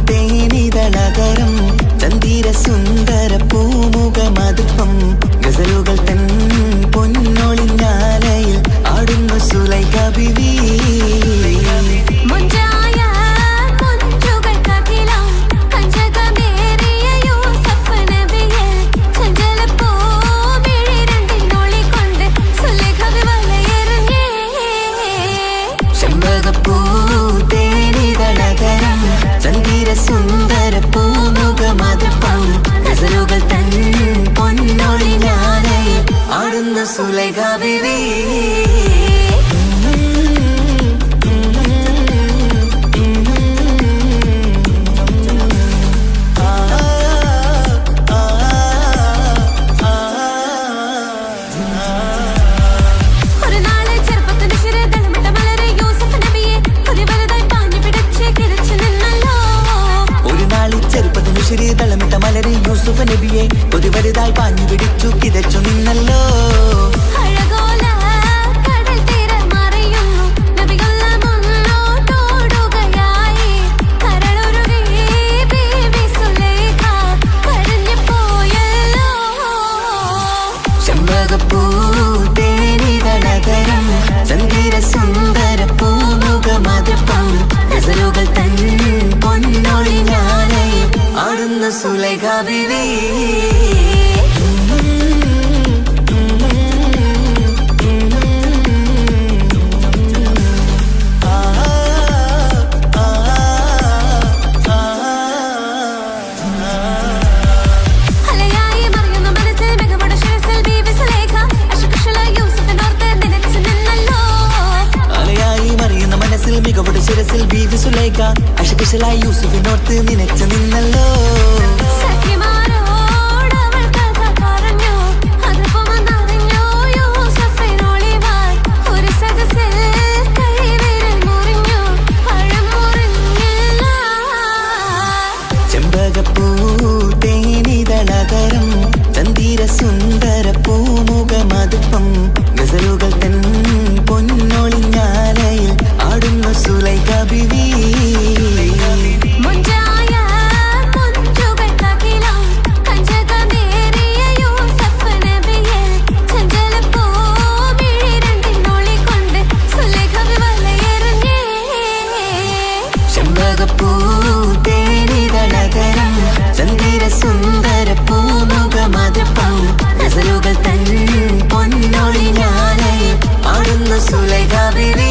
തേനിതളകരം ചന്ദിര സുന്ദര പൂമുഖമതുപ്പം ഗസലുകൾ തൻ പൊന്നൊളിഞ്ഞാലയിൽ ആടുന്നു സുലൈഖ ബീവി. സുന്ദര പൂമുഖമതുപ്പം ഗസലുകൾ തൻ പൊന്നൊളിഞ്ഞാലയിൽ ആടുന്ന സുലൈഖ ബീവി. തളമിട്ട മലരെ യൂസുഫ് നബിയെ ഒരു വലുതായി പാഞ്ഞു പിടിച്ചു കിതച്ചു നിന്നല്ലോ. ചെമ്പകപ്പൂ തേനിതളകരം ചന്ദിര സുന്ദര പൂമുഖമതുപ്പം ഗസലുകൾ തൻ പൊന്നൊളിഞ്ഞാലയിൽ ആടുന്ന സുലൈഖ ബീവി. മികവുടെ ശിരസിൽ ബീവി സുലൈഖ അശകുശലായി യൂസുഫിനോർത്ത് നിനച്ചു നിന്നല്ലോ. ചെമ്പകപ്പൂ തേനിതളകരം ചന്ദിര സുന്ദര പൂമുഖമതുപ്പം ഗസലുകൾ തൻ പൊന്നൊളിഞ്ഞാലയിൽ ആടുന്ന സുലൈഖ ബീവി. ചെമ്പകപ്പൂ തേനിതളകരം ചന്ദിര സുന്ദര പൂമുഖമതുപ്പം ഗസലുകൾ തൻ പൊന്നൊളിഞ്ഞാലയിൽ ആടുന്ന സുലൈഖ ബീവി.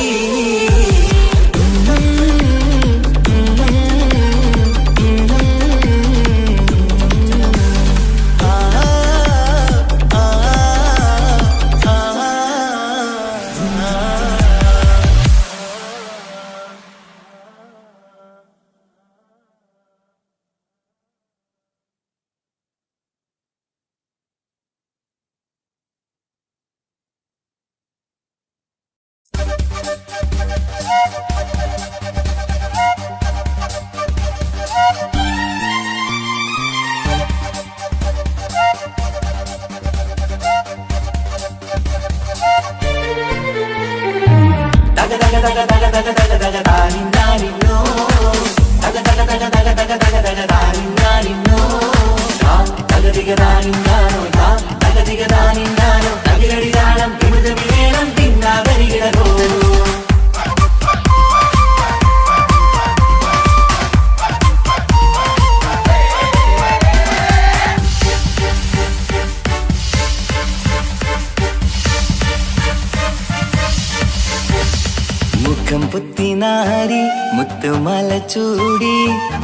പുത്തിനാരി മുത്തുമല ചൂടി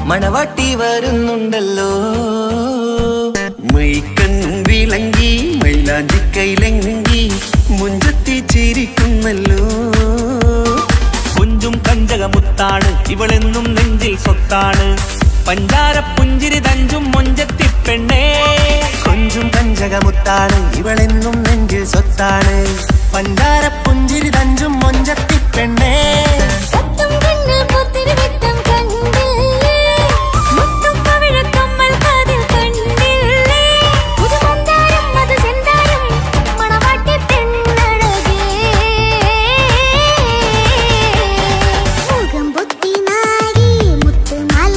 മണവാട്ടി വരുന്നുണ്ടല്ലോ. മൈക്കണ്ണും വിളങ്ങി മൈലാഞ്ചി കൈലങ്കി മുഞ്ചത്തി ചിരിക്കുന്നല്ലോ. കുഞ്ചും കഞ്ചകമുത്താണ് ഇവളെന്നും നെഞ്ചിൽ സ്വത്താണ്. പഞ്ചാര പുഞ്ചിരി തഞ്ചും മൊഞ്ചത്തി പെണ്ണേ. കൊഞ്ചും കഞ്ചകമുത്താണ് ഇവളെന്നും നെഞ്ചിൽ സ്വത്താണ്. പഞ്ചാര പുഞ്ചിരി തഞ്ചും മൊഞ്ചത്തി പെണ്ണേ. മുഖം പൊത്തി നാരി മുത്തുമാല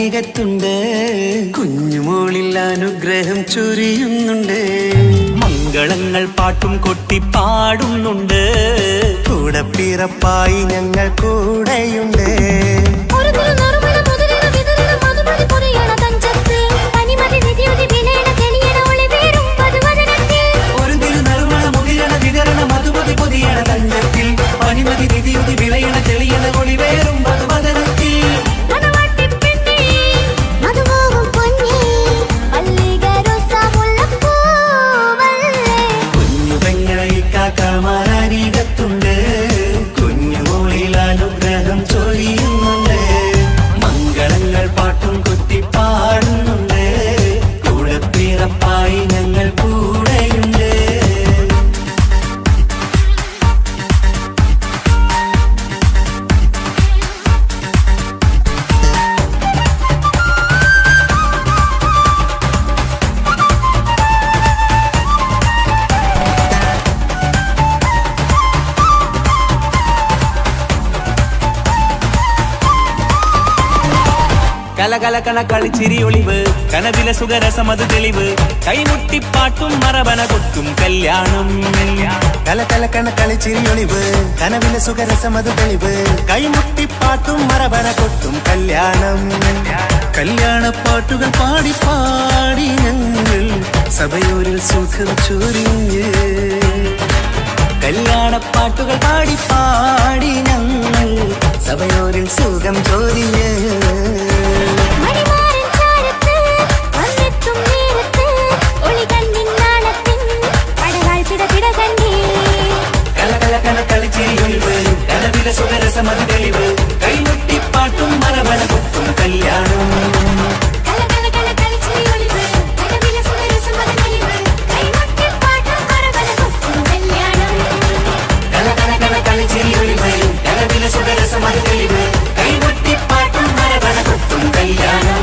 അരികത്തുണ്ട്, കുഞ്ഞുമോളിൽ അനുഗ്രഹം ചൊരിയുന്നുണ്ട്. മംഗളങ്ങൾ പാട്ടും കൊട്ടി പാടുന്നുണ്ട്, കൂടെ പിറപ്പായി ഞങ്ങൾ കൂടെയുണ്ട്. ുണ്ട് കുഞ്ഞുമോളിൽ അനുഗ്രഹം ചൊരിയുന്നുണ്ട്. മംഗളങ്ങൾ പാട്ടും കൊത്തി പാടുന്നുണ്ട്, കൂടെ പിറപ്പായി ഞങ്ങൾ കൂടെയുണ്ട്. കലകലകണ കളിച്ചിരി ഒളിവ്, കനവിലെ സുഖരസമത് തെളിവ്, കൈമുട്ടിപ്പാട്ടും മറവന കൊട്ടും കല്യാണം. കലകലകണ കളിച്ചിരി ഒളിവ്, കനവിലെ സുഖരസമത് തെളിവ്, കൈമുട്ടിപ്പാട്ടും മറവന കൊട്ടും കല്യാണം. കല്യാണപ്പാട്ടുകൾ പാടി പാടി ഞങ്ങൾ സഭയൂരിൽ സുഖം ചൊരിഞ്ഞ്. കല്യാണപ്പാട്ടുകൾ പാടി പാടി ഞങ്ങൾ സഭയോരിൽ സുഖം ചൊരിഞ്ഞ്. കനവിലെ സുഖരസമത് തെളിവ്, കൈമുട്ടിപ്പാട്ടും മറവന കൊട്ടും കല്യാണം. കനവിലെ സുഖരസമത് തെളിവ്, കൈമുട്ടിപ്പാട്ടും മറവന കൊട്ടും കല്യാണം.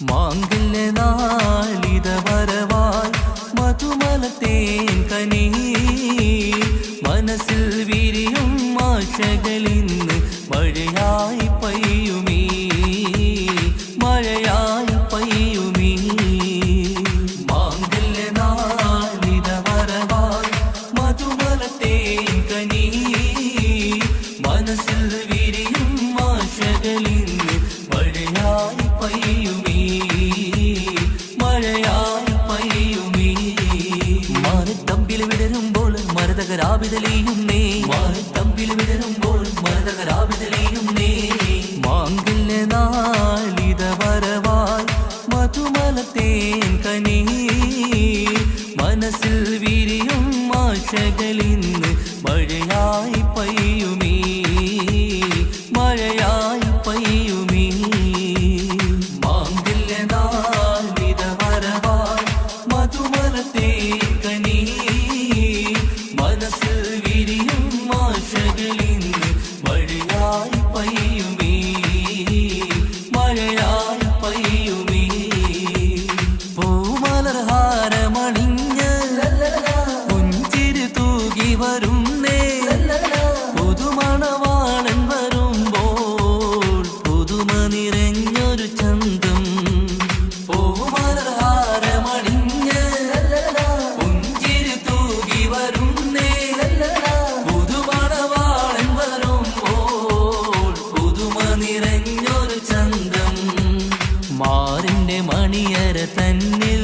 മാംഗല്യനാളിത വരവായി മധുമലത്തേൻ കനി, മനസ്സിൽ വിരിയും ആശകളിന്ന് മഴയായി പെയ്യുമീ, മഴയായി പെയ്യുമീ. മാംഗല്യനാളിത വരവായി മധുമലത്തേൻ കനി, മനസ്സിൽ വിരിയും ആശകളിന്ന് മഴയായി പെയ്യുമീ, മഴയായി പെയ്യുമീ. മാറിത്തമ്പിൽ വിടരുമ്പോൾ മരതകരാവിതലെയും നേ, മാറിത്തമ്പിൽ വിടരുമ്പോൾ മരതകരാവിതലെയും നേ. മാംഗല്യനാളിത വരവായി മധുമലത്തേൻ കനി, മനസ്സിൽ വിരിയും ആശകളിന്ന് മഴയായി പെയ്യുമീ, മഴയായി പെയ്യുമീ. മാംഗല്യനാളിത വരവായി മധുമലത്തേൻ കനി, മനസ്സിൽ വിരിയും ആശകളിന്ന് മഴയായി പെയ്യുമീ, മഴയായി പെയ്യുമീ. പൂമലർഹാരമണിഞ്ഞ് പുഞ്ചിരി തൂകി വരുന്നേ, പുതുമണവാളൻ വരുമ്പോൾ പുതുമ നിറഞ്ഞൊരു ചന്തം. പൂമലർഹാരമണിഞ്ഞ് പുഞ്ചിരി തൂകി വരുന്നേ, പുതുമണവാളൻ വരുമ്പോൾ പുതുമ നിറഞ്ഞൊരു ചന്തം. മാറിന്റെ മണിയര തന്നിൽ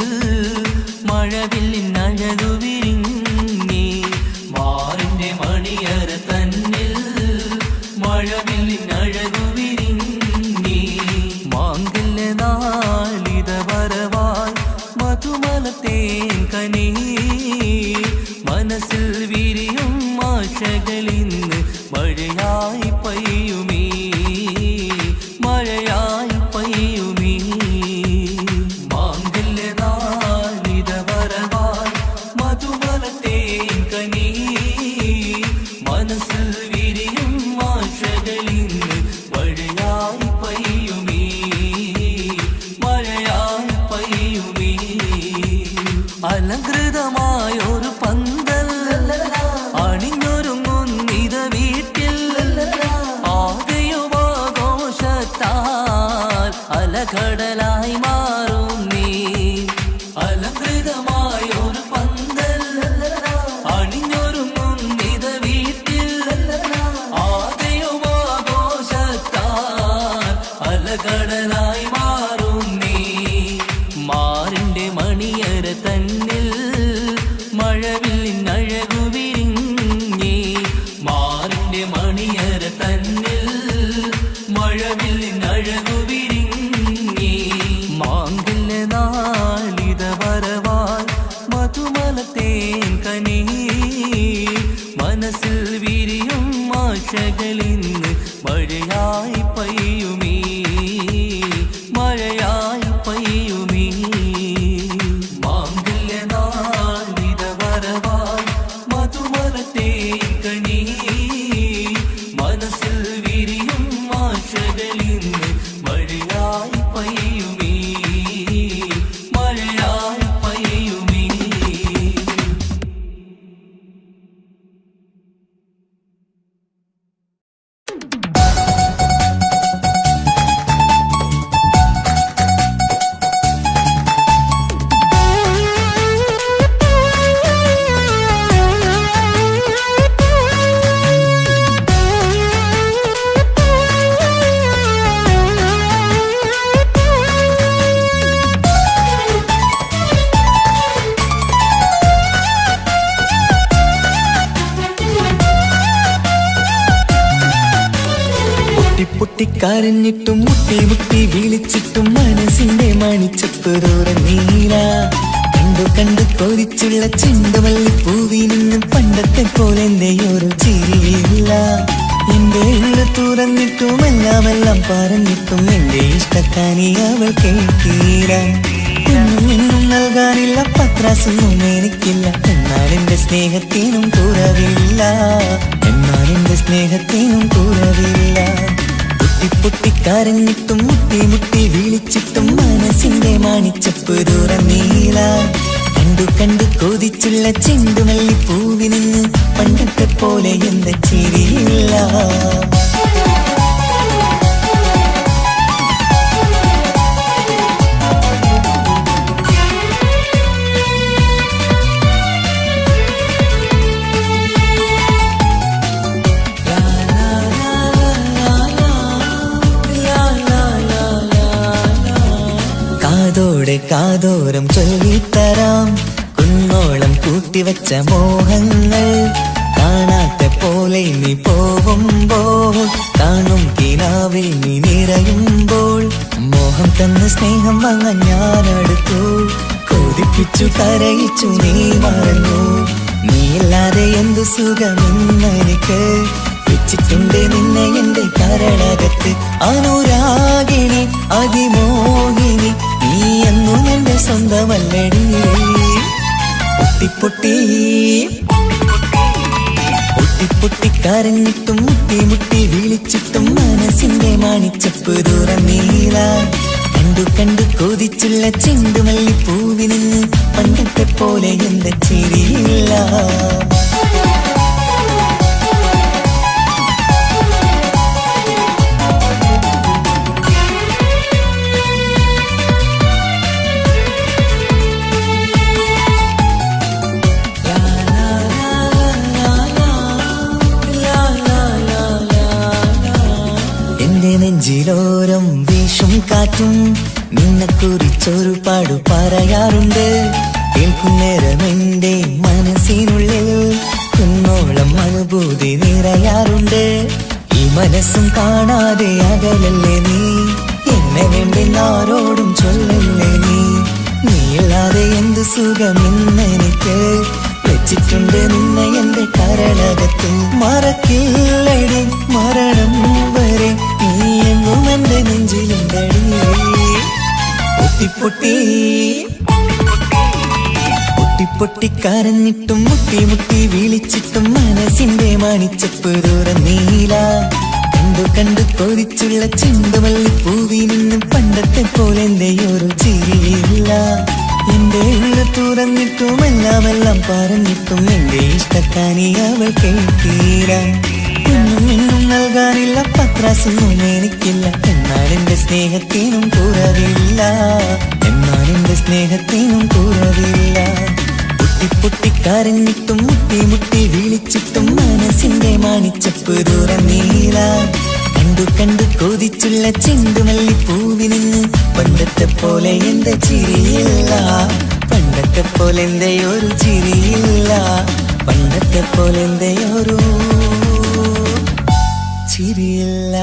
മഴവില്ലിൻ അഴകു വിരിഞ്ഞി, മാറിന്റെ മണിയര തന്നിൽ മഴവില്ലിൻ അഴകു വിരിഞ്ഞി. മാംഗല്യനാളിത വരവായി മധുമലത്തേൻ കനി, മനസ്സിൽ വിരിയും ആശകളിന്ന് മഴയായി പെയ്യുമീ, മഴയായി പെയ്യുമീ. അലങ്കൃതമായൊരു പന്തൽ അണിഞ്ഞൊരുങ്ങുന്നിത വീട്ടിൽ ആകെയുമാഘോഷത്താൽ അലകടലായി മാറും നീ. അലങ്കൃതമായൊരു പന്തൽ അണിഞ്ഞൊരുങ്ങുന്നിത വീട്ടിൽ ആകെയുമാഘോഷത്താൽ അലകടലായി മാറും നീ. മാറിന്റെ മണിയറ തന്നിൽ മഴവില്ലിനഴകു വിരിഞ്ഞേ. മാറിന്റെ മണിയറ തന്നിൽ മഴവില്ലിനഴകു വിരിഞ്ഞേ. മാങ്കില്ല നാളിത വരവാൽ മധുമലത്തേൻ കനീ. മനസ്സിൽ വിരിയും ആശകളിന്ന് മഴയായി പെയ്യുമീ. മഴയായി പെയ്യുമീ. മാംഗല്യ നാളിത വരവാൽ മധുമലത്തേൻ കനീ. മനസ്സിൽ വിരിയും ആശകളിന്ന് മഴയായി പെയ്യുമീ. മഴയായി പെയ്യുമീ. പൊട്ടിക്കരഞ്ഞിട്ടും മുട്ടി മുട്ടി വിളിച്ചിട്ടും മനസ്സിന്റെ മണിച്ചപ്പ് തുറന്നീല. കണ്ടു കണ്ടു കൊതിച്ചുള്ള ചെണ്ടുമല്ലിപ്പൂവിനും പണ്ടത്തെ പോലെ എന്റെ ഒരു ചിരിയില്ല. എന്റെ ഉള്ളു തുറന്നിട്ടും എല്ലാം പറഞ്ഞിട്ടും എന്റെ ഇഷ്ടക്കാനി അവൾ കേട്ടീര. എന്നും നൽകാനില്ല പത്രാസൊന്നും എനിക്കില്ല. എന്നാൽ എന്റെ സ്നേഹത്തിനും കുറവില്ല. എന്നാൽ എന്റെ സ്നേഹത്തിനും കുറവില്ല. പൊട്ടിക്കരഞ്ഞിട്ടും മുട്ടി മുട്ടി വിളിച്ചിട്ടും മനസ്സിന്റെ മണിച്ചപ്പ് തുറന്നീല. കണ്ടു കണ്ടു കൊതിച്ചുള്ള ചെണ്ടുമല്ലിപ്പൂവിന് പണ്ടത്തെ പോലെ എന്റെ ചിരിയില്ല. കാതോടെ കാതോരം ചൊല്ലിത്തരാം കുന്നോളം കൂട്ടിവച്ച മോഹങ്ങൾ. കാണാത്ത പോലെ നീ പോവുമ്പോൾ കാണും കിനാവിൽ നീ നിറയുമ്പോൾ മോഹം തന്ന സ്നേഹം വാങ്ങാൻ ഞാനടുത്തു. കൊതിപ്പിച്ചു കരയിച്ചു നീ മറന്നു. നീയില്ലാതെ എന്തു സുഖമെന്നെനിക്ക്. വെച്ചിട്ടുണ്ട് നിന്നെ എന്റെ കരളകത്ത്. അനുരാഗിണി അതിമോഹിനി നീ എന്നും എന്റെ സ്വന്തമല്ലടി. പൊട്ടി പൊട്ടിക്കരഞ്ഞിട്ടും മുട്ടി മുട്ടി വിളിച്ചിട്ടും മനസ്സിന്റെ മണിച്ചപ്പ് തുറന്നീല. കണ്ടു കണ്ടു കൊതിച്ചുള്ള ചെണ്ടുമല്ലിപ്പൂവിന് പണ്ടത്തെ പോലെ എന്റെ ചിരിയില്ല. നെഞ്ചിലോരം വീശും കാറ്റും നിന്നെക്കുറിച്ചൊരു പാടു പറയാറുണ്ട്. കേൾക്കുന്നേരം എന്റെ മനസ്സിനുള്ളിൽ കുന്നോളം അനുഭൂതി നിറയാറുണ്ട്. ഈ മനസ്സും കാണാതെ അകലല്ലേ നീ. എന്നെ വേണ്ടി ആരോടും ചൊല്ലല്ലേ നീ. നീയില്ലാതെ എന്ത് സുഖമെന്നെനിക്ക്. വെച്ചിട്ടുണ്ട് നിന്നെ എന്റെ കരളകത്ത്. മറക്കില്ലടി മരണം വരെ നീ എന്നും എന്റെ നെഞ്ചിലുണ്ടടി. പൊട്ടിക്കരഞ്ഞിട്ടും മുട്ടി മുട്ടി വിളിച്ചിട്ടും മനസ്സിന്റെ മണിച്ചപ്പ് തുറന്നീല. കണ്ടു കണ്ടു കൊതിച്ചുള്ള ചെണ്ടുമല്ലിപ്പൂവിനും പണ്ടത്തെ പോലെ എന്റെ ഒരു ചിരിയില്ല. എന്റെ ഉള്ളു തുറന്നിട്ടും എല്ലാം പറഞ്ഞിട്ടും എന്റെ ഇഷ്ടക്കാനി അവൾ കേട്ടീര. ഇന്നും നൽകാനില്ല പത്രാസൊന്നും എനിക്കില്ല. എന്നാൽ എന്റെ സ്നേഹത്തിനും കുറവില്ല. പൊട്ടിക്കരഞ്ഞിട്ടും മുട്ടി വിളിച്ചിട്ടും മനസ്സിന്റെ മാണിച്ചപ്പ് തുറന്നീല. കണ്ടു കൊതിച്ചുള്ള ചെണ്ടുമല്ലിപ്പൂവിന് പണ്ടത്തെ പോലെ എന്റെ ചിരിയില്ല. പണ്ടത്തെ പോലെ എന്റെ ഒരു ചിരിയില്ല. പണ്ടത്തെ പോലെ എന്റെ ഒരു ചിരിയില്ല.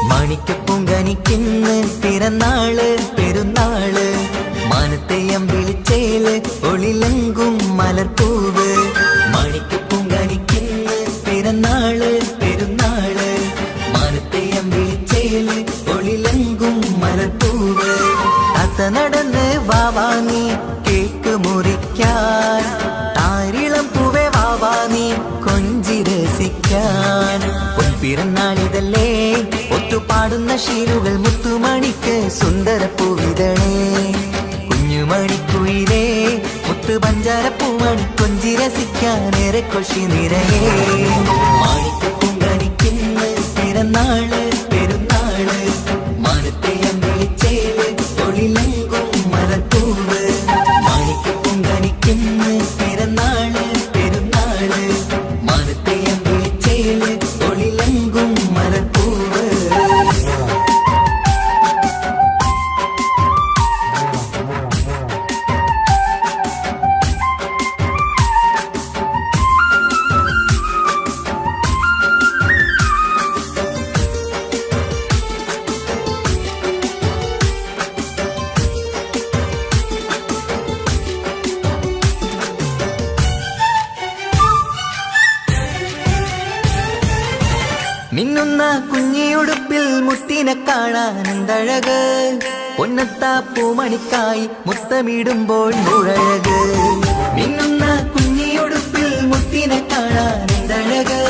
മാണിക്കപ്പൂങ്കനിക്കിന്ന് പിറന്നാള് പെരുന്നാള്. മാനത്തെയം വിളിച്ചേല് ഒളിലങ്കും മലർപ്പൂവ്. മാണിക്കപ്പൂങ്കനിക്കിന്ന് പിറന്നാള് പെരുന്നാള്. മാനത്തെയം വിളിച്ചേല് ഒളിലങ്കും മലർപ്പൂവ്. താത്ത നടന്ന് വാവാനി കേക്ക് മുറിക്കാൻ. താരിളം പൂവേ വാവാനി കൊഞ്ചി രസിക്കാൻ. പിറന്നാളിതല്ലേ ഒത്തുപാടുന്ന ശീലുകൾ മുത്തുമണിക്ക് സുന്ദരപ്പൂവിതളേ. കുഞ്ഞുമണിക്കുയിലേ മുത്തു പഞ്ചാരപ്പൂമണി കൊഞ്ചി രസിക്കാനേറെ കൊഷി നിറയേ. മാണിക്കപ്പൂങ്കനിക്കിന്ന് പിറന്നാള് പെരുന്നാള്. മാനത്തെയം വിളിച്ചേല് ഒളിലങ്കും മലർപ്പൂവ്. മാണിക്കപ്പൂങ്കനിക്കിന്ന് പിറന്നാള് പെരുന്നാള്. മാനത്തെയം വിളിച്ചേല് ഒളിലങ്കും മലർപ്പൂവ്. മിന്നുന്ന കുഞ്ഞിയുടുപ്പിൽ മുത്തിനെ കാണാൻ എന്തഴക്. പൊന്നത്താ പൂമണിക്കായി മുത്തമിടുമ്പോൾ മുഴഴക്. മിന്നുന്ന കുഞ്ഞിയുടുപ്പിൽ മുത്തിനെ കാണാൻ എന്തഴക്.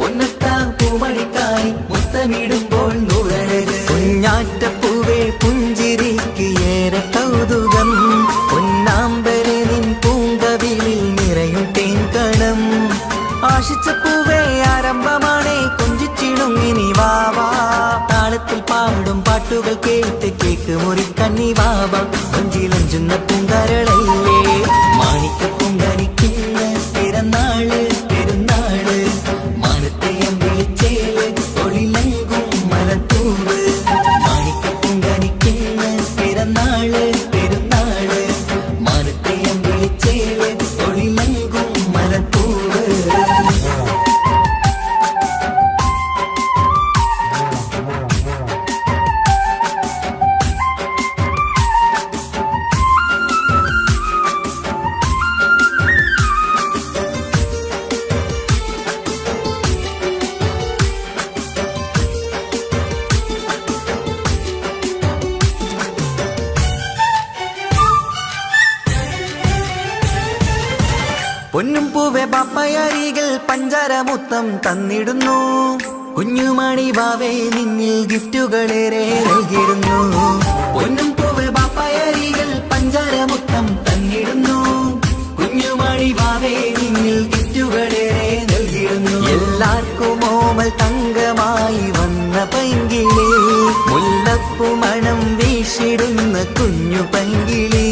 പൊന്നത്താ പൂമണിക്കായി മുത്തമിടുമ്പോൾ മുഴഴക്. കുഞ്ഞാറ്റപ്പൂവേ പുഞ്ചിരിക്ക് ഏറെ കൗതുകം. പൊന്നാമ്പരെ നിൻ പൂങ്കവിളിൽ നിറയും തേൻകണം. ആശിച്ച പൂവേ ആരംഭമാണേ കൊഞ്ചിച്ചിടുങ്ങിനി വാവാ. താളത്തിൽ പാടും പാട്ടുകൾ കേട്ട് കേക്ക് മുറിക്കണ്ണി വാവാ. കൊഞ്ചിലഞ്ചുന്ന പൂങ്കരളല്ലേ. മാണിക്കപ്പൂങ്കനിക്കിന്ന് പിറന്നാള് പെരുന്നാള്. മാനത്തെയം വിളിച്ചേല് ഒളിലങ്കും മലർപ്പൂവ്. മാണിക്കപ്പൂങ്കനിക്കിന്ന് പിറന്നാള് പെരുന്നാള്. മാനത്തെയം വിളിച്ചേല് ഒളിലങ്കും മലർപ്പൂവ്. പൊന്നും പൂവെ പാപ്പയരികൾ പഞ്ചാരമുത്തം തന്നിടുന്നു. കുഞ്ഞുമണി വാവേ നിന്നിൽ ഗിഫ്റ്റുകളേറെ നൽകിയിരുന്നു. പൊന്നും പൂവെ പാപ്പയരികൾ പഞ്ചാരമുത്തം തന്നിടുന്നു. കുഞ്ഞുമണി വാവേ നിന്നിൽ ഗിഫ്റ്റുകളേറെ നൽകിയിരുന്നു. എല്ലാവർക്കും ഓമൽ തങ്കമായി വന്ന പൈങ്കിളി. മുല്ലപ്പൂ മണം വീശിടുന്ന കുഞ്ഞു പൈങ്കിളി.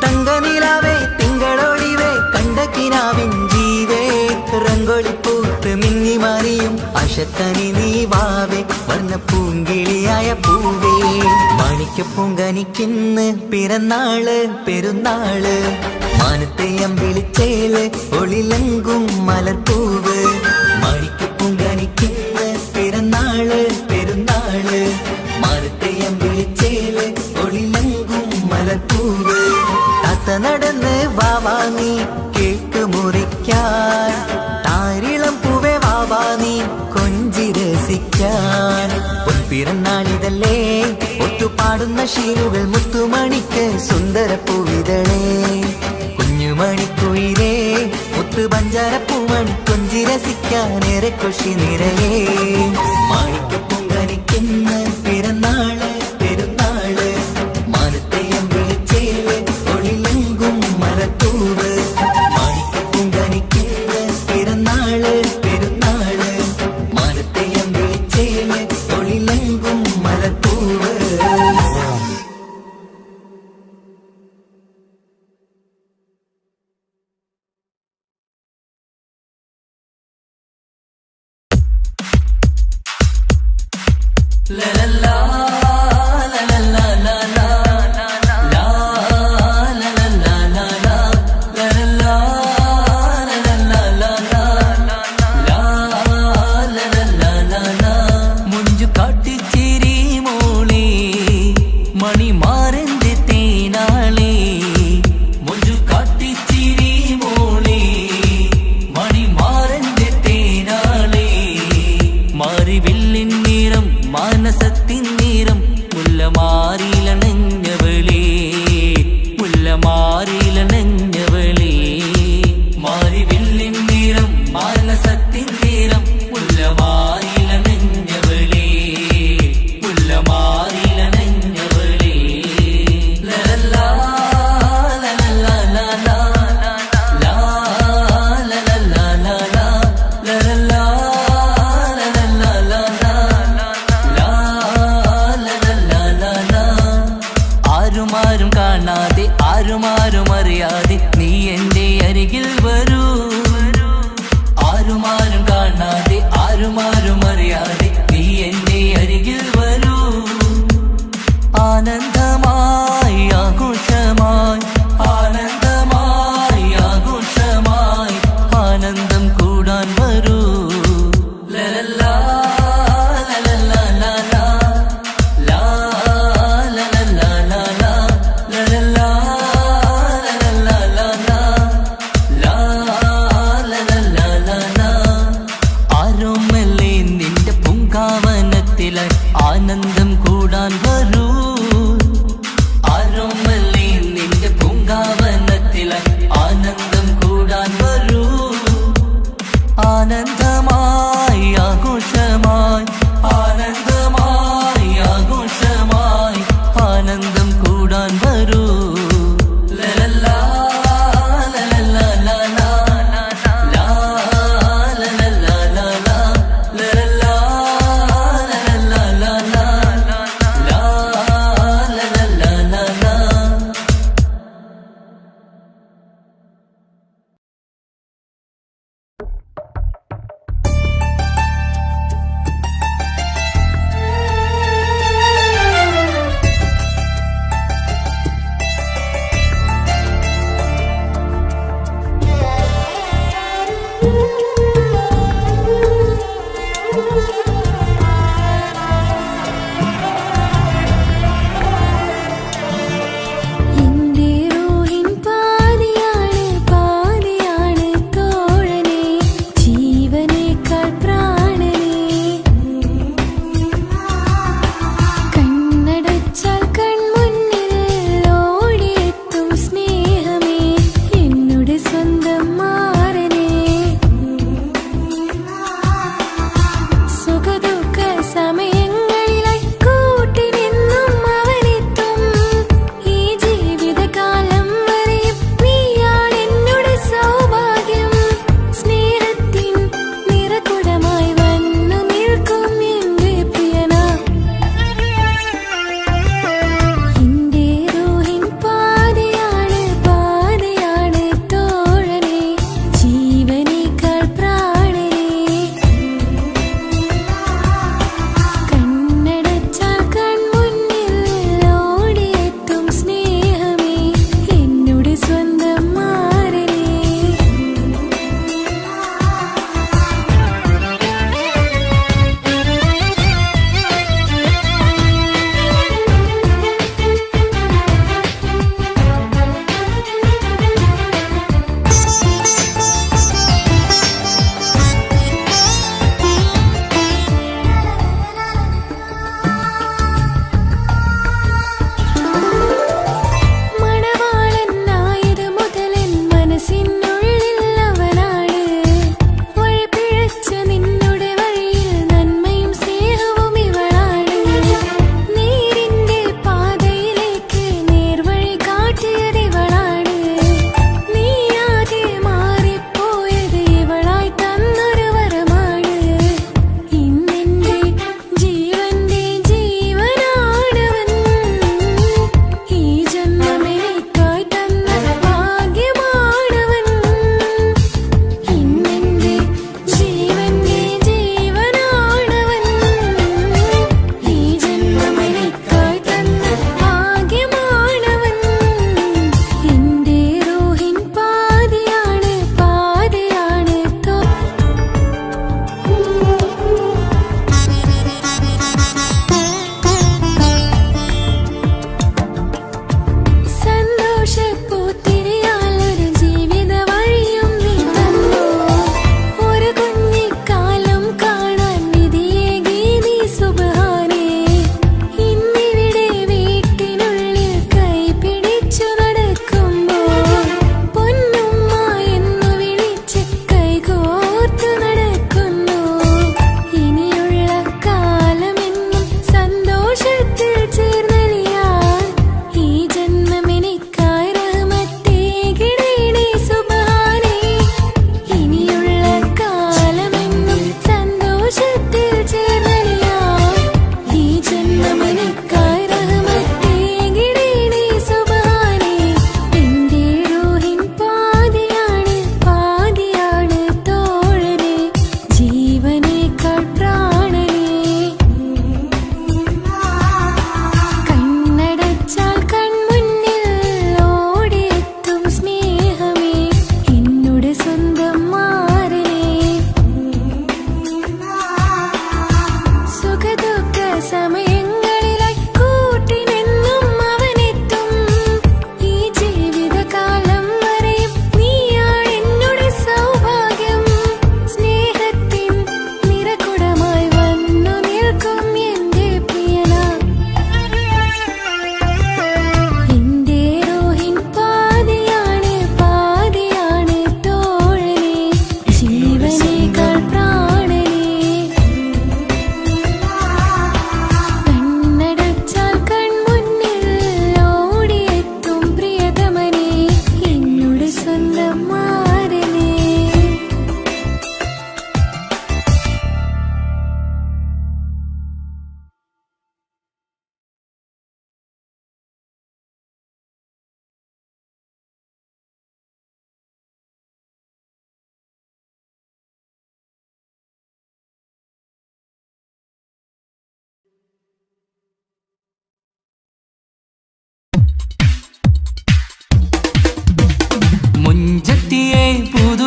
തങ്കനിലാവേ തിങ്കളൊടിവേ കണ്ടക്കിനാവിൻ ജീവേ. റംഗോളിപ്പൂത്ത് മിന്നി മാറിയും അശക്കനി നീ വാവേ. വർണ്ണ പൂങ്കിളിയായ പൂവേ. മാണിക്കപ്പൂങ്കനിക്കിന്ന് പിറന്നാള് പെരുന്നാള്. മാനത്തെയം വിളിച്ചേല് ഒളിലങ്കും മലർപ്പൂവ്. മാണിക്കപ്പൂങ്കനിക്കിന്ന് പിറന്നാള് പെരുന്നാള്. മാനത്തെയം നാളിതല്ലേ ഒത്തുപാടുന്ന ശീലുകൾ മുത്തുമണിക്ക് സുന്ദരപ്പൂവിതളേ കുഞ്ഞുമണിക്കുയിലേ മുത്തു പഞ്ചാരപ്പൂമണി കൊഞ്ചി രസിക്കാനേറെ കൊഷി നിറയേ മാണിക്കപ്പൂങ്കനിക്കുന്ന പിറന്നാള് പെരുന്നാള് മാനത്തെയം വിളിച്ചേല് ഒളിലെങ്കും മരത്തൂവ് മാണിക്കപ്പൂങ്കനിക്കുന്ന പിറന്നാള് പെരുന്നാള് മാനത്തെയം വിളിച്ചേല് ഒളിലെങ്കും മരത്തൂവ് മാനസത്തിൻ നിറം മുല്ലമാറിലണഞ്ഞവളേ മുല്ലമാറിലണഞ്ഞവളേ മാറിവില്ലിൻ നിറം മാനസത്തിൻ നിറം മുല്ലമാറിലണഞ്ഞവളേ മുല്ലമാറിലണഞ്ഞവളേ ലലാ ലലാ ലലാ ലാ ലലാ ലലാ ലലാ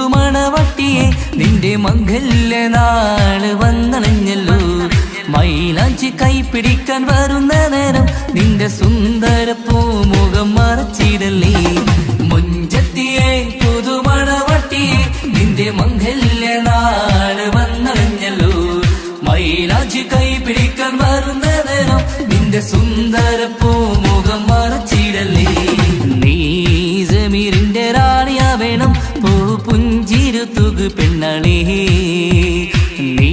പുതുമണവട്ടിയെ നിന്റെ മംഗല്യ നാള് വന്നണഞ്ഞല്ലോ മൈലാഞ്ചി കൈപിടിക്കാൻ വരുന്ന നേരം നിന്റെ സുന്ദര പൂമുഖം മറച്ചിടല്ലേ മുഞ്ചത്തിയെ പുതുമണവട്ടിയെ നിന്റെ മംഗല്യ നാള് വന്നണഞ്ഞല്ലോ മൈലാഞ്ചി കൈപിടിക്കാൻ വരുന്ന നേരം നിന്റെ സുന്ദര പൂമുഖം മറച്ചിടല്ലേ നീ ജമീറിന്റെ റാണിയാ വേണം പൂ പുഞ്ചിരു തുകു പെണ്ണളേ നീ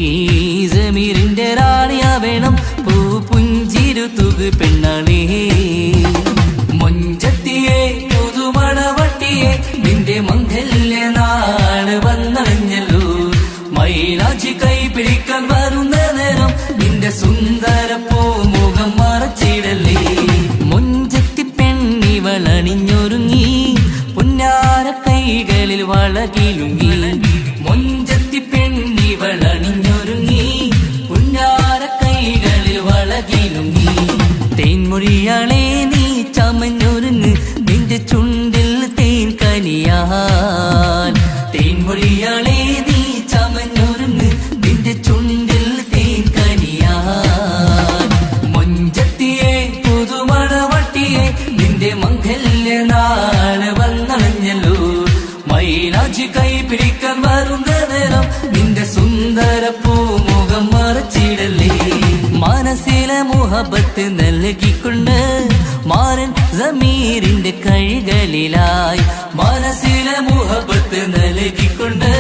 ജമീറിന്റെ റാണിയാ വേണം പൂ പുഞ്ചിരു തുകു പെണ്ണളേ മുഞ്ചത്തിയെ പുതുമണവട്ടിയെ നിന്റെ മംഗല്യ നാള് വന്നണഞ്ഞല്ലോ മൈലാഞ്ചി കൈപിടിക്കാൻ വരുന്ന നേരം നിന്റെ സുന്ദര പൂമുഖം മറച്ചിടല്ലേ മുഞ്ചത്തി പെണ്ണിവളണിഞ്ഞൊരുങ്ങി പുന്നാര കൈകളിൽ വളകിലുങ്ങി മുഞ്ചത്തി പെണ്ണിവളണിഞ്ഞൊരുങ്ങി പുന്നാര കൈകളിൽ വളകിലുങ്ങി തേൻമൊഴിയാളെ നീ ചമഞ്ഞൊരുങ്ങ് നിന്റെ ചുണ്ടിൽ തേൻ കനിയാൻ തേൻമൊഴിയാളെ നീ ചമഞ്ഞൊരുങ്ങ് നിന്റെ ചുണ്ടിൽ തേൻ കനിയാൻ മുഞ്ചത്തിയെ പുതുമണവട്ടിയെ നിന്റെ മംഗല്യ നാള് വന്നണഞ്ഞല്ലോ മൈലാഞ്ചി കൈപിടിക്കാൻ വരുന്ന നേരം നിന്റെ സുന്ദര പൂമുഖം മറച്ചിടല്ലേ മനസ്സിലെ മുഹബത്ത് നൽകിക്കൊണ്ട് മാരൻ ജമീറിന്റെ കൈകളിലായി മനസ്സിലെ മുഹബത്ത് നൽകിക്കൊണ്ട്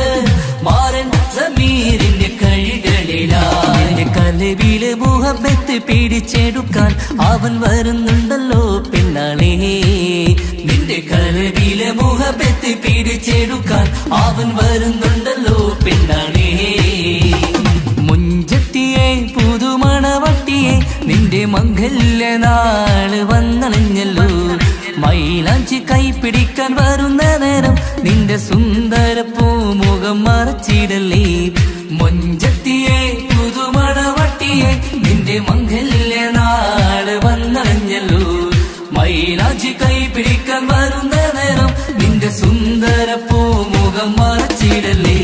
മാരൻ ജമീറിന്റെ കൈകളിലായി കലവിലെ മുഹബത്ത് പിടിച്ചെടുക്കാൻ അവൻ വരുന്നുണ്ടല്ലോ പെണ്ണാളേ നിന്റെ കലവിലെ മുഹബത്ത് പിടിച്ചെടുക്കാൻ അവൻ വരുന്നുണ്ടല്ലോ പെണ്ണാളേ മുഞ്ചത്തിയെ പുതുമണവട്ടിയെ നിന്റെ മംഗല്യ നാള് വന്നണഞ്ഞല്ലോ മൈലാഞ്ചി കൈപിടിക്കാൻ വരുന്ന നേരം നിന്റെ സുന്ദര പൂമുഖം മറച്ചിടല്ലേ മുഞ്ചത്തിയെ പുതുമണവട്ടിയെ നിന്റെ മംഗല്യ നാള് വന്നണഞ്ഞല്ലോ മൈലാഞ്ചി കൈപിടിക്കാൻ വരുന്ന നേരം നിന്റെ സുന്ദര പൂമുഖം മറച്ചിടല്ലേ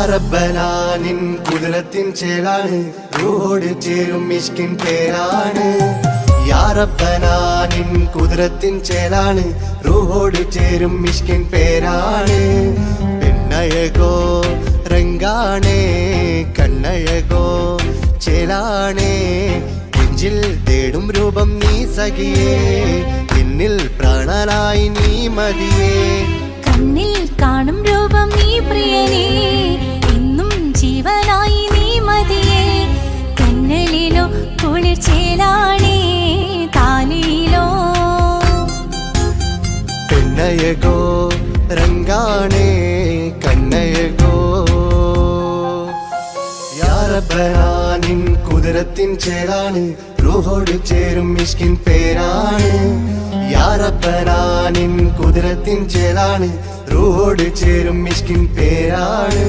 റബ്ബനാനിൻ കുതിരത്തിൻ ചേലാണ് റൂഹോട് ചേരും മിഷ്കിൻ പേരാണ് യാ റബ്ബനാനിൻ കുതിരത്തിൻ ചേലാണ് റൂഹോട് ചേരും മിഷ്കിൻ പേരാണ് പെണ്ണഴകോ രംഗാണേ കണ്ണഴകോ ചേലാണേ നെഞ്ചിൽ തേടും രൂപം നീ സഖിയേ എന്നിൽ പ്രാണനായി നീ മതിയേ കണ്ണിൽ കാണും രൂപം നീ പ്രിയനേ ഇന്നും ജീവനായി നീ മതിയേ കണ്ണലിലോ കുളിർച്ചേലാണേ താലിയിലോ പെണ്ണഴകോ രംഗാണേ കണ്ണഴകോ യാ റബ്ബനാനിൻ കുതിരത്തിൻ ചേലാണ് റൂഹോട് ചേരും മിഷ്കിൻ പേരാണ് യാ റബ്ബനാനിൻ കുതിരത്തിൻ ചേലാണ് റൂഹോട് ചേരും മിഷ്കിൻ പേരാണ്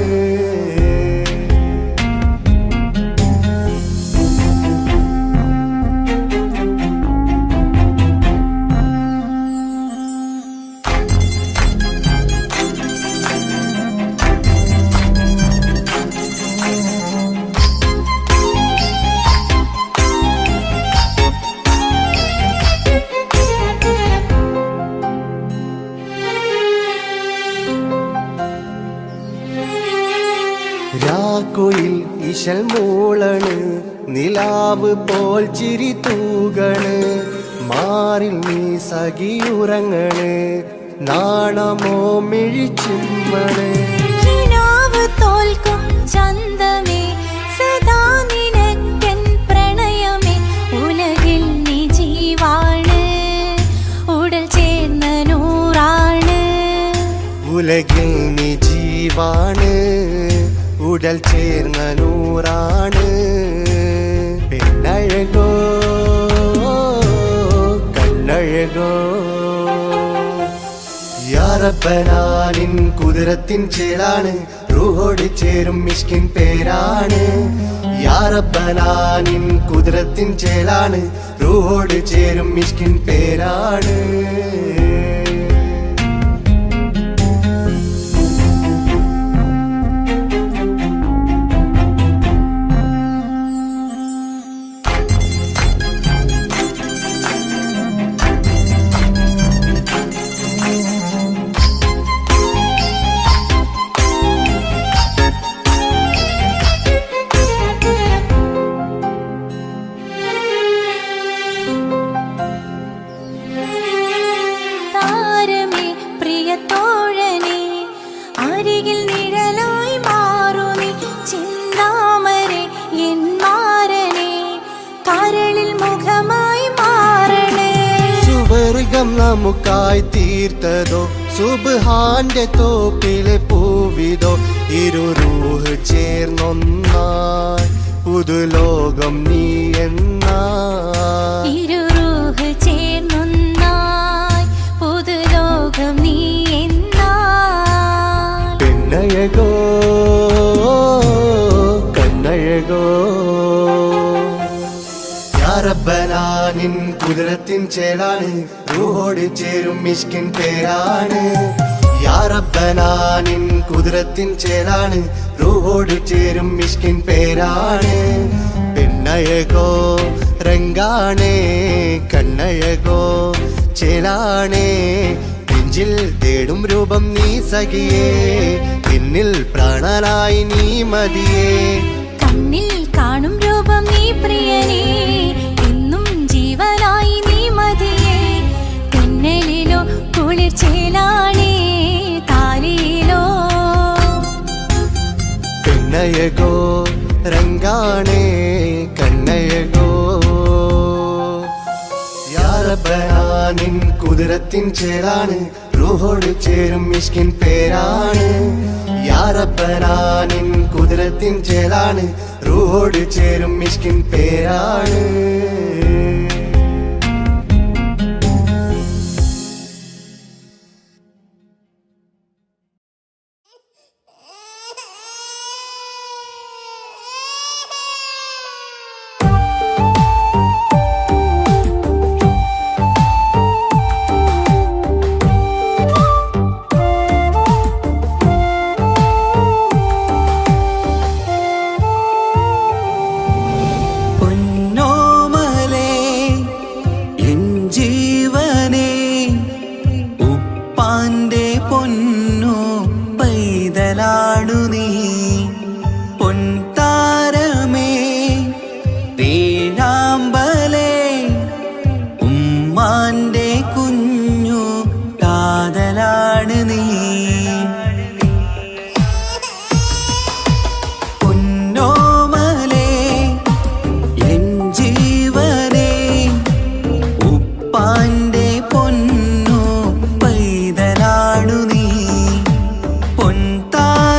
രാക്കുയിൽ ഇശൽ മൂളണ് നിലാവ് പോൽ ചിരി തൂകണ് മാറിൽ നീ സഖിയുറങ്ങണ് നാണമോ മിഴിച്ചുമ്മണ് കിനാവ് തോൽക്കും ചന്തമേ സദാ നിനക്കൻ പ്രണയ ഉലകിൽ നീ ജീവാണ് ഉടൽ ചേർന്ന നൂറാണ് പെണ്ണഴകോ കണ്ണഴകോ യാ റബ്ബനാ നിൻ കുതിരത്തിൻ ചേലാണ് റൂഹോട് ചേരും മിഷ്കിൻ പേരാണ് യാ റബ്ബനാ നിൻ കുതിരത്തിൻ ചേലാണ് റൂഹോട് ചേരും മിഷ്കിൻ പേരാണ് നമുക്കായി തീർത്തതോ സുബ്ഹാന്റെ തോപ്പിലെ പൂവിതോ ഇരു റൂഹ് ചേർന്നൊന്നായി പുതുലോകം നീ എന്നായി ഇരു റൂഹ് ചേർന്നൊന്നായി പുതുലോകം നീ എന്നായി പെണ്ണഴകോ കണ്ണഴകോ യാ റബ്ബനാ നിൻ കുതിരത്തിൻ ചേലാണ് റൂഹോട് ചേരും മിഷ്കിൻ പേരാണ് യാ റബ്ബനാ നിൻ കുതിരത്തിൻ ചേലാണ് റൂഹോട് ചേരും മിഷ്കിൻ പേരാണ് പെണ്ണഴകോ രംഗാണേ കണ്ണഴകോ ചേലാണേ നെഞ്ചിൽ തേടും രൂപം നീ സഖിയേ എന്നിൽ പ്രാണനായി നീ മതിയേ കണ്ണിൽ കാണും രൂപം നീ പ്രിയനേ എന്നും ജീവനായി നീ മതിയേ തെന്നലിലോ കുളിർ ചേലാണേ താലിയിലോ പെണ്ണഴകോ രംഗാണേ കണ്ണഴകോ യാ റബ്ബനാ നിൻ കുതിരത്തിൻ ചേലാണ് റൂഹോട് ചേരും മിഷ്കിൻ പേരാണ് യാ റബ്ബനാ നിൻ കുതിരത്തിൻ ചേലാണ് റൂഹോട് ചേരും മിഷ്കിൻ പേരാണ് പൊൻതാര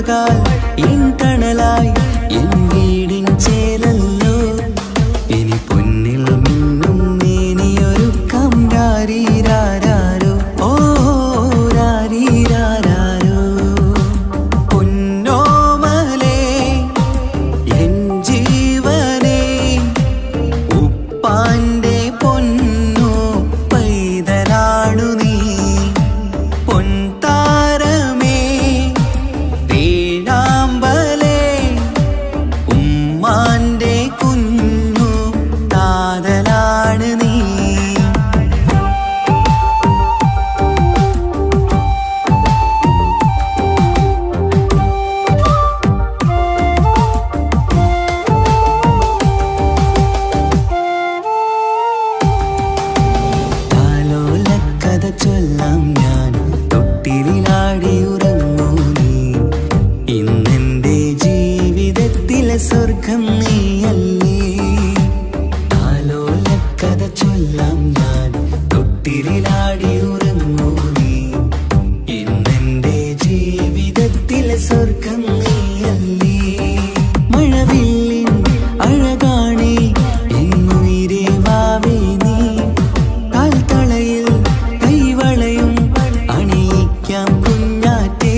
അഴകാൽ എൻ തണലായി എൻ വീടിൻ ചേലല്ലോ ഇനി പൊന്നിൽ മിന്നും നീനിയൊരുക്കം രാരീരാരോ ഓ രാരീരാരോ പൊന്നോമലേ എൻ ജീവനേ ഉപ്പാന്റെ പൊന്നോ പൈതലാണു നീ പൊൻതാരമേ വേഴാമ്പലേ ഉമ്മാന്റെ കുഞ്ഞു കാതലാണ് നീ താലോലക്കഥ ചൊല്ലാം ഞാൻ തൊട്ടിലാടി ഉറങ്ങൂ നീ ഇന്നെന്റെ ജീവിതത്തിലെ സ്വർഗം നീയല്ലേ താലോലക്കഥ ചൊല്ലാം ഞാൻ തൊട്ടിലാടി ഉറങ്ങൂ നീ ഇന്നെന്റെ ജീവിതത്തിലെ സ്വർഗം നീയല്ലേ മഴവില്ലിൻ അഴകാണേ എന്നുയിരേ വാവേ നീ കാൽത്തളയിൽ കൈവളയും അണിയിക്കാം കുഞ്ഞാറ്റേ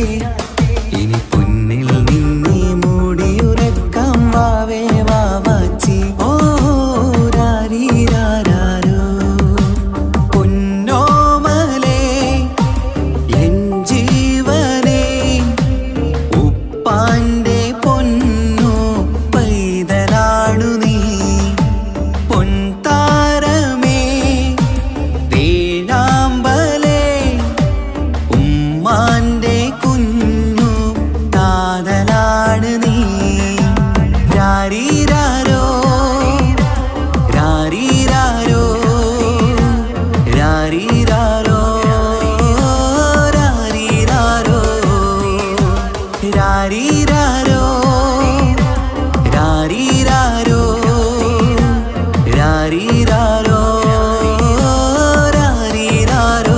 ഇനി പൊന്നിൽ നിന്നെ മൂടിയുറക്കാം വാവേ വാവാച്ചി ഓ രാരീരാരോ പൊന്നോമലേ എൻ ജീവനേ ഉപ്പാന്റെ പൊന്നോ പൈതലാണു നീ പൊൻതാരമേ വേഴാമ്പലേ ഉമ്മാന്റെ കുഞ്ഞു കാതലാണ് നീ രാരീരാരോ രാരീരാരോ രാരീരാരോ രാരീരാരോ രാരീരാരോ രാരീരാരോ രാരീരാരോ രാരീരാരോ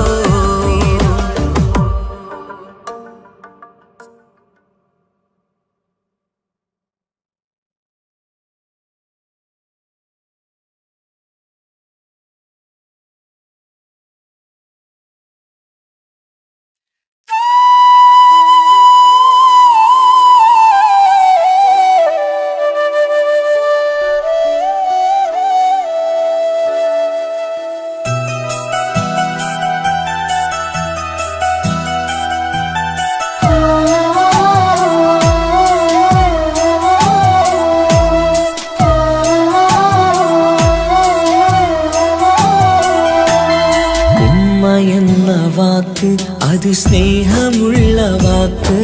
ഉമ്മ എന്ന വാക്ക് അത് സ്നേഹമുള്ള വാക്ക്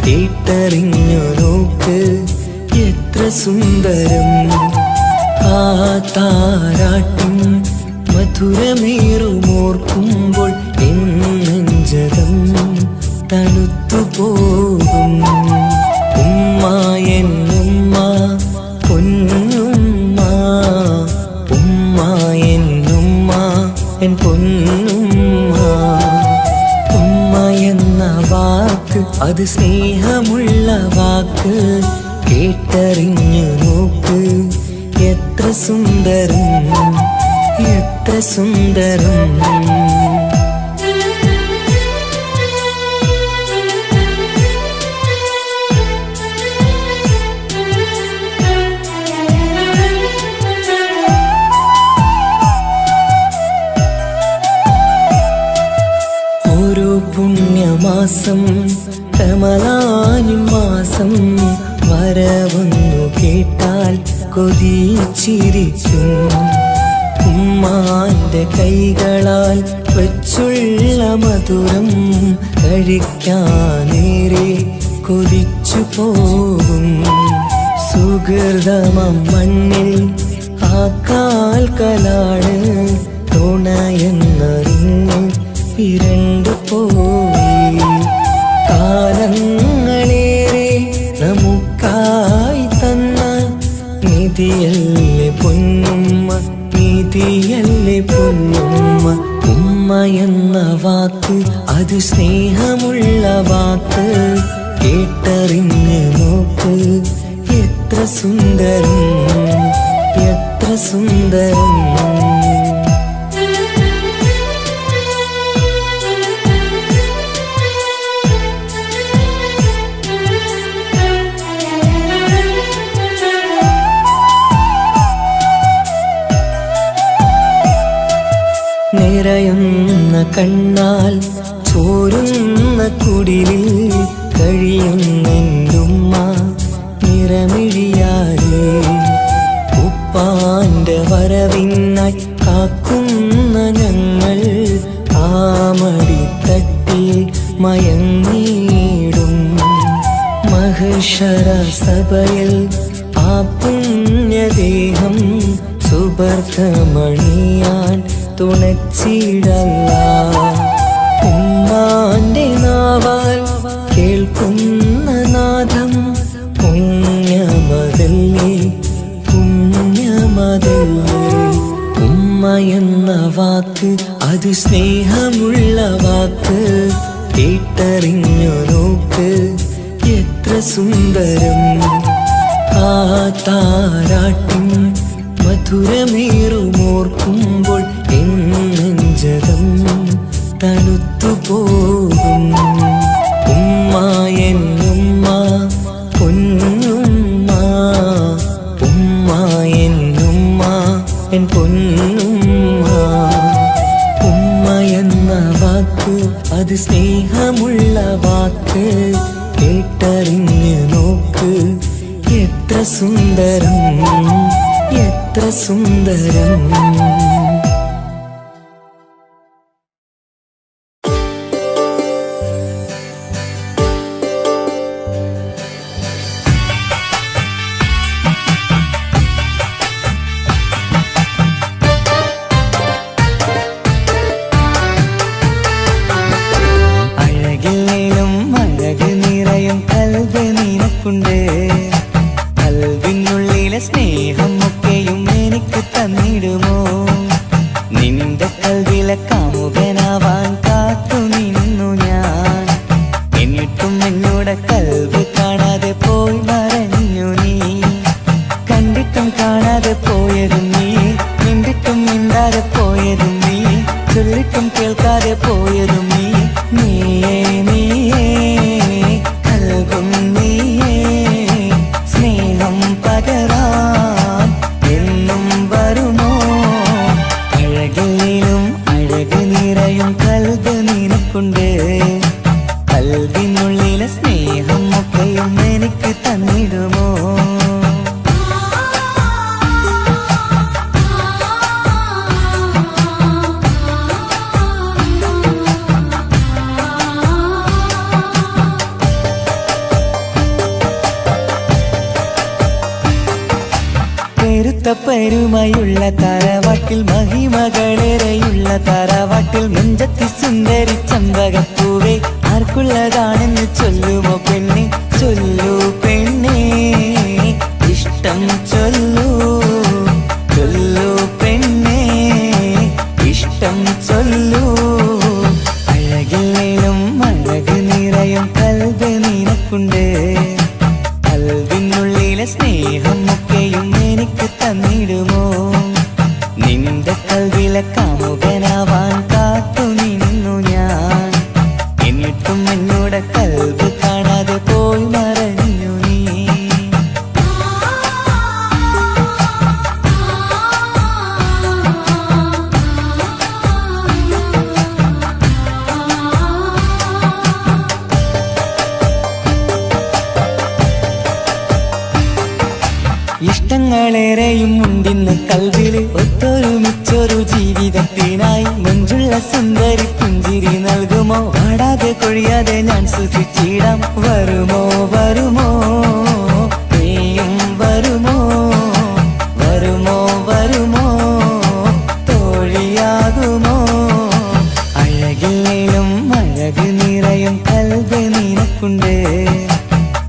കേട്ടറിഞ്ഞു നോക്ക് എത്ര സുന്ദരം ആ താരാട്ടും മധുരമേറുമോർക്കുമ്പോൾ എൻ നെഞ്ചകം തണുത്തുപോകും ഉമ്മ എന്നുമ്മ പൊന്നുമ്മ ഉമ്മ എന്നുമ്മ എൻ പൊന്നുമ്മ ഉമ്മ എന്ന വാക്ക് അത് സ്നേഹമുള്ള വാക്ക് കേട്ടറിഞ്ഞു നോക്ക് എത്ര സുന്ദരം എത്ര സുന്ദരം ഓരോ പുണ്യമാസം കമലാനിൻ മാസം വരവൊന്നു കേട്ടാൽ കൊതിച്ചിരിക്കും ഉമ്മാന്റെ കൈകളാൽ വച്ചുള്ള മധുരം കഴിക്കാനേറെ കൊതിച്ചു പോകും സുഹൃതമം മണ്ണിൽ ആ കാൽക്കലാണ് തുണയെന്നറിഞ്ഞ് പിരണ്ടു പോയി കാലങ്ങളേറെ നമുക്കായി തന്ന നിധിയല്ലേ പൊന്നുമ്മ നിധിയല്ലേ പൊന്നുമ്മ ഉമ്മ എന്ന വാക്ക് അത് സ്നേഹമുള്ള വാക്ക് കേട്ടറിഞ്ഞ് നോക്ക് എത്ര സുന്ദരം എത്ര സുന്ദരം. നിറയുന്ന കണ്ണാൽ ചോരുന്ന കുടിലിൽ കഴിയുന്നുമ്മ നിറമിഴിയാലേ. ഉപ്പാന്റെ വരവിനായി കാക്കുന്ന ഞങ്ങൾ ആമടിത്തട്ടിൽ മയങ്ങിയിടും. മഹശര സഭയിൽ ആ പുണ്യദേഹം സുബർദ്ധമണിയാൻ തുണച്ചിടല്ല. ഉമ്മാന്റെ നാവാൽ കേൾക്കുന്ന നാദം പുണ്യമതല്ലേ പുണ്യമതല്ലേ. ഉമ്മ എന്ന വാക്ക് അത് സ്നേഹമുള്ള വാക്ക്. കേട്ടറിഞ്ഞു നോക്ക് എത്ര സുന്ദരം. ആ താരാട്ടിൻ മധുരമേറുമോർക്കുമ്പോൾ നെഞ്ചകം തണുത്തുപോകും. ഉമ്മ എന്നുമ്മ പൊന്നുമ്മ, ഉമ്മ എന്നുമ്മ എൻ പൊന്നുമ്മ. ഉമ്മ എന്ന വാക്ക് അത് സ്നേഹമുള്ള വാക്ക്. കേട്ടറിഞ്ഞ് നോക്ക് എത്ര സുന്ദരം എത്ര സുന്ദരം. അഴകില്ലേലും അഴക് നിറയും കൽബ് നിനക്കുണ്ട്. കൽബിനുള്ളിലെ സ്നേഹം ഒക്കെയും എനിക്ക് തന്നിടുമോ? നിന്റെ കൽബിലെ കാമുകനാവാൻ കാത്തു നിന്നു ഞാൻ. എന്നിട്ടും എന്നോട് കൽബ് കാണാതെ പോയി മറഞ്ഞു നീ. കണ്ടിട്ടും കാണാതെ പോയതും നീ, മിണ്ടിട്ടും മിണ്ടാതെ പോയതും നീ, ചൊല്ലിട്ടും കേൾക്കാതെ പോയതും നീ. നീയേ നീയേ കൽബും നീയേ, സ്നേഹം പകരാൻ എന്നും വരുമോ? അഴകിലും അഴക് നിറയും കൽബ് നിനക്കുണ്ട്. കൽബിനുള്ളിലെ സ്നേഹം ഒക്കെയും എനിക്ക് തന്നിടുമോ? പെരുമയുള്ള തറവാട്ടിൽ മഹിമകളേറെയുള്ള തറവാട്ടിൽ മുഞ്ചത്തി സുന്ദരി ചമ്പകപ്പൂവേ ആർക്കുള്ളതാണെന്ന് ചൊല്ലുമോ പെണ്ണെ? ചൊല്ലൂ പെണ്ണേ ഇഷ്ടം ചൊല്ലൂ, ചൊല്ലൂ പെണ്ണേ ഇഷ്ടം ചൊല്ലൂ. അഴകില്ലേലും അഴക് നിറയും കൽബ് നിനക്കുണ്ട്. കൽബിനുള്ളിലെ സ്നേഹം ഒക്കെയും എനിക്ക് തന്നിടുമോ? നിന്റെ കൽബിലെ കാമുകനാവാൻ കാത്തു നിന്നു ഞാൻ. എന്നിട്ടും എന്നോട് കൽബ് കാണാതെ പോയി മറഞ്ഞു നീ. ഇഷ്ടങ്ങളേറെയും ഉണ്ടിന്ന് കൽവില് ഒത്തൊരുമിച്ചൊരു ജീവിതത്തിനായി മഞ്ജുള്ള സുന്ദരി പുഞ്ചിരി നൽകുമോ? പാടാതെ കൊഴിയാതെ ഞാൻ സൂക്ഷിച്ചിടാം. വരുമോ വരുമോ നീയും വരുമോ? വരുമോ വരുമോ തോഴിയാകുമോ? അഴകില്ലേലും അഴക് നിറയും കൽബ് നിനക്കുണ്ട്.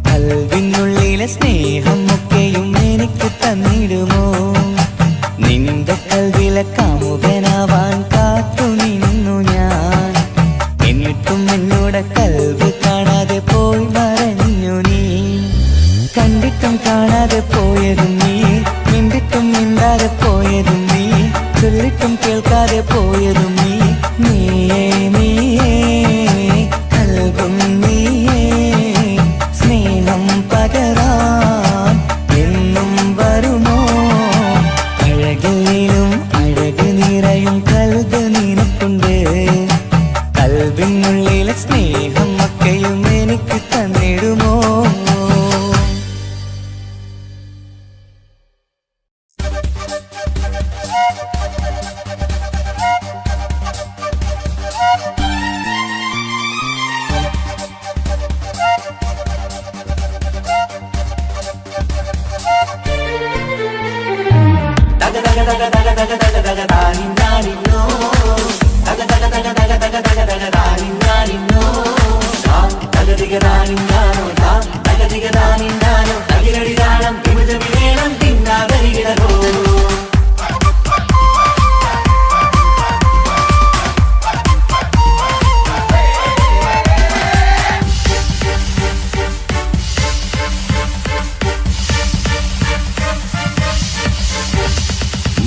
കൽബിനുള്ളിലെ സ്നേഹം ഒക്കെയും എനിക്ക് തന്നിടുമോ? നിന്റെ കൽബിലെ കാമുകനാവാൻ കാത്തു നിന്നു ഞാൻ. എന്നിട്ടും എന്നോട് കൽബ് കാണാതെ പോയി മറഞ്ഞു അറിയാതെ പോയതും നീയേ നീയേ കൽബും നീയേ സ്നേഹം പകരാൻ എന്നും വരുമോ അഴകിലും അഴക് നിറയും കൽബ് നിനക്കുണ്ട് കൽബിനുള്ളിലെ സ്നേഹം ഒക്കെയും എനിക്ക് തന്നിടുമോ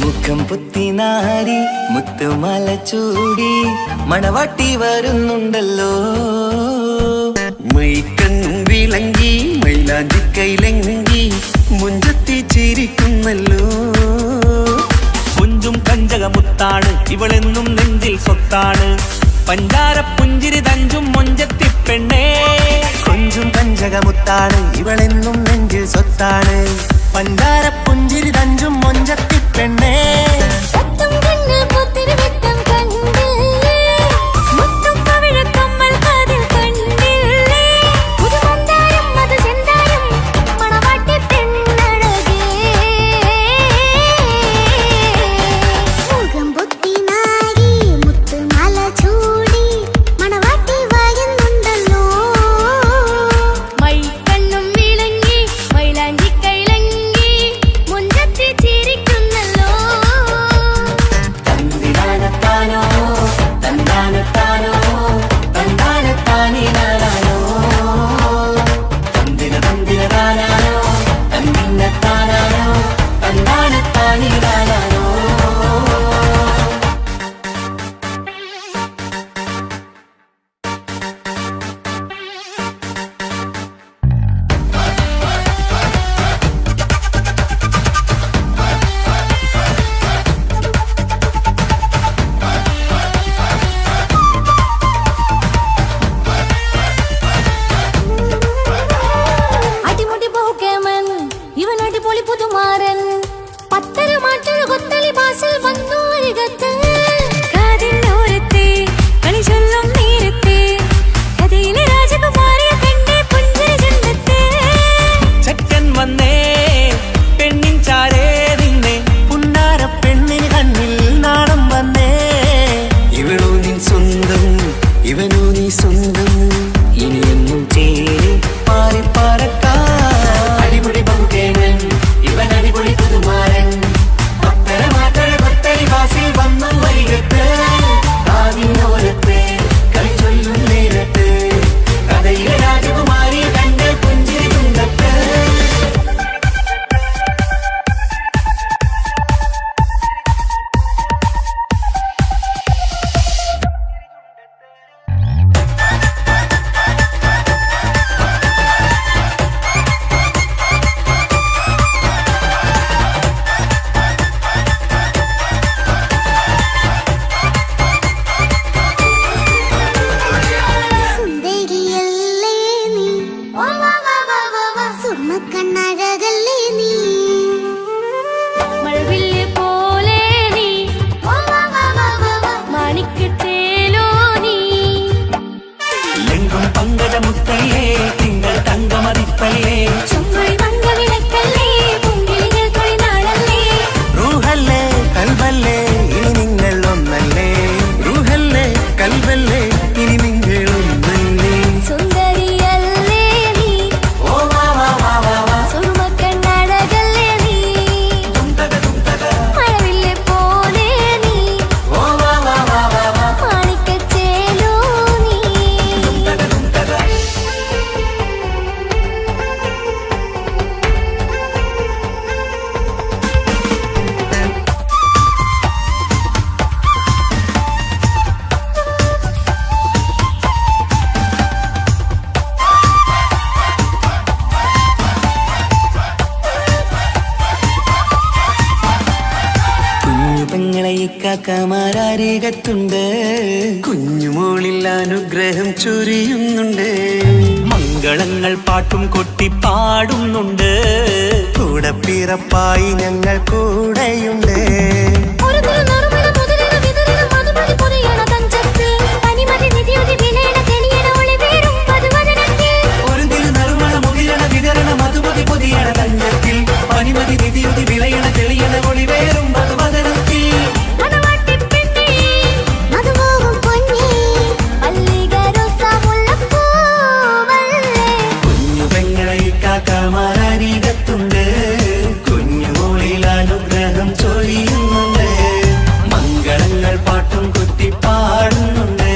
മുഖം പുത്തിനാരി മുത്തുമല ചൂടി മണവാട്ടി വരുന്നുണ്ടല്ലോ മൈക്കണ്ണും വിളങ്ങി മൈലാഞ്ചി കൈലങ്കി മുഞ്ചത്തി ചിരിക്കുന്നല്ലോ കുഞ്ചും കഞ്ചകമുത്താണ് ഇവളെന്നും നെഞ്ചിൽ സ്വത്താണ് പഞ്ചാര പുഞ്ചിരി തഞ്ചും മൊഞ്ചത്തി പെണ്ണേ കൊഞ്ചും പഞ്ചകമുത്താണ് ഇവളെന്നും നെഞ്ചിൽ സ്വത്താണ് പഞ്ചാര പുഞ്ചിരി തഞ്ചും മൊഞ്ചത്തി പെണ്ണേ സത്തം കണ്ണിൽ പുത്തിരി വെട്ടം കണ്ടില്ലേ മുത്തും പവിഴക്കമ്മൽ കാതിൽ കണ്ടില്ലേ പുതുമന്താരം മധുചന്താരം മണവാട്ടി പെണ്ണഴകേ മുഖം പുത്തിനാരി മുത്തുമാല ചൂടി മണവാട്ടി വരുന്നുണ്ടല്ലോ മൈക്കണ്ണും വിളങ്ങി മൈലാഞ്ചി കൈലങ്കി മുഞ്ചത്തി ചിരിക്കുന്നല്ലോ തന്തിനാനത്താനോ തന്താനത്താനോ തന്താനത്താനിനാനോ തന്തിന തന്തിനതാനാനോ തന്തിന്നത്താനാനോ തന്താനത്താനിനാനോ അടിമുടി പോകേമൻ ഇവൻ അടിപൊളി പുതുമാരൻ പത്തര മാറ്റൊരു കൊത്തളി ബാസിൽ വന്നു അരികത്ത് കാതിനോരത്തെ കളി ചൊല്ലും നേരത്തെ കഥയിലെ രാജകുമാരിയെ കണ്ടേ പുഞ്ചിരി ചെന്നത്തെ ചെക്കൻ വന്നേ പെണ്ണിൻ ചാരേ നിന്നേ പുന്നാര പെണ്ണിന് കണ്ണിൽ നാണം വന്നേ ഇവളോ നിൻ സ്വന്തം ഇവനോ നീ സ്വന്തം ഇനിയെന്നും ചേരി പാറി പറക്കാൻ അടിപൊളി ബഹുകേമൻ ഇവൻ അടിപൊളി പുതുമാരൻ പത്തര മാറ്റഴ കൊത്തരി വാസിൽ വന്നു വരികത്ത് കാവിനോരത്ത് കളി ചൊല്ലും നേരത്ത് കഥയിലെ രാജകുമാരി കണ്ട് പുഞ്ചിരി തുണ്ടത്ത് സുന്ദരിയല്ലേ നീ സുർമ്മക്കണ്ണഴകല്ലേ നീ മഴവില്ല് പോലെ നീ മാണിക്കത്തേലോ നീ എങ്കും പങ്കജമുത്തല്ലേ തിങ്കൾ തങ്കമതിപ്പല്ലേ ചുമഴി മങ്ക വിളക്കല്ലേ പൊങ്കിളികൾ തൊഴിനാളല്ലേ റൂഹല്ലേ കൽബല്ലേ ഇനി നിങ്ങൾ ഒന്നല്ലേ റൂഹല്ലേ കൽബല്ലേ ഇനി നിങ്ങൾ ഒന്നല്ലേ സുന്ദരിയല്ലേ നീ ഓ വാ വാ വാ വാ വാ സുർമ്മക്കണ്ണഴകല്ലേ നീ മഴവില്ല് പോലെ നീ ഓ വാ വാ വാ വാ വാ മാണിക്കത്തേലോ നീ കാക്കമാരരികത്തുണ്ട്. കുഞ്ഞുമോളിൽ അനുഗ്രഹം ചൊരിയുന്നുണ്ട്. മംഗളങ്ങൾ പാട്ടും കൊട്ടി പാടുന്നുണ്ട്. കൂടെ പിറപ്പായി ഞങ്ങൾ കൂടെയുണ്ട്. ഒരു നറുമണ മുതലിന വിതരണ മധുമതി പൊതിയണ തഞ്ചത്തിൽ പനിമതി നിധിയൊതി വിലയണ തെളിയണ ഒളിവേറും മധുവദനത്തിൽ. ഒരു തിരുനറുമണ മുതിരണ വിതരണ മധുമതി പൊതിയണ തഞ്ചത്തിൽ പനിമതി നിധിയുതി വിളയണ തെളിയണ ഒളിവേറും മധുവദനത്തിൽ. മണവാട്ടിപ്പെണ്ണേ, മധുമോഹം പൊന്നേ, മല്ലിക റോസ മുല്ലപ്പൂവല്ലേ. കുഞ്ഞു പെങ്ങളെ കാക്കമാരരികത്തുണ്ട്. കുഞ്ഞുമോളിൽ അനുഗ്രഹം ചൊരിയുന്നുണ്ട്. മംഗളങ്ങൾ പാട്ടും കുത്തി പാടുന്നുണ്ട്.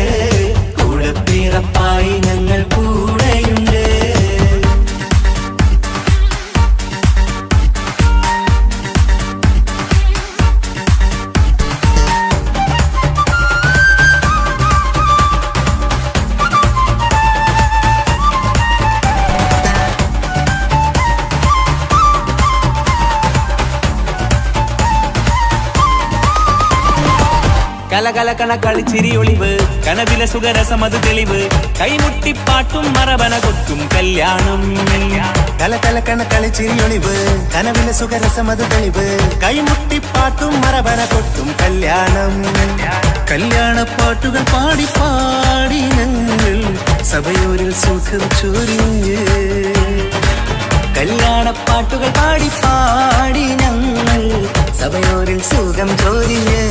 കൂടെ പിറപ്പായി ഞങ്ങൾ കൂടെയുണ്ട്. കലകലകണ കളിച്ചിരി ഒളിവ് കനവില സുഖരസമത് തെളിവ് കൈമുട്ടിപ്പാട്ടും മറവന കൊത്തും കല്യാണം. കലകലക്കണ കളിച്ചിരിയൊളിവ് കനവിലെ സുഖരസമത് തെളിവ് കൈമുട്ടിപ്പാട്ടും മറവന കൊട്ടും കല്യാണം. കല്യാണപ്പാട്ടുകൾ പാടി പാടി ഞങ്ങൾ സഭയോരിൽ സുഖം ചൊരിഞ്ഞ്. കല്യാണപ്പാട്ടുകൾ പാടി പാടി ഞങ്ങൾ സഭയോരിൽ സുഖം ചോദിഞ്ഞ്.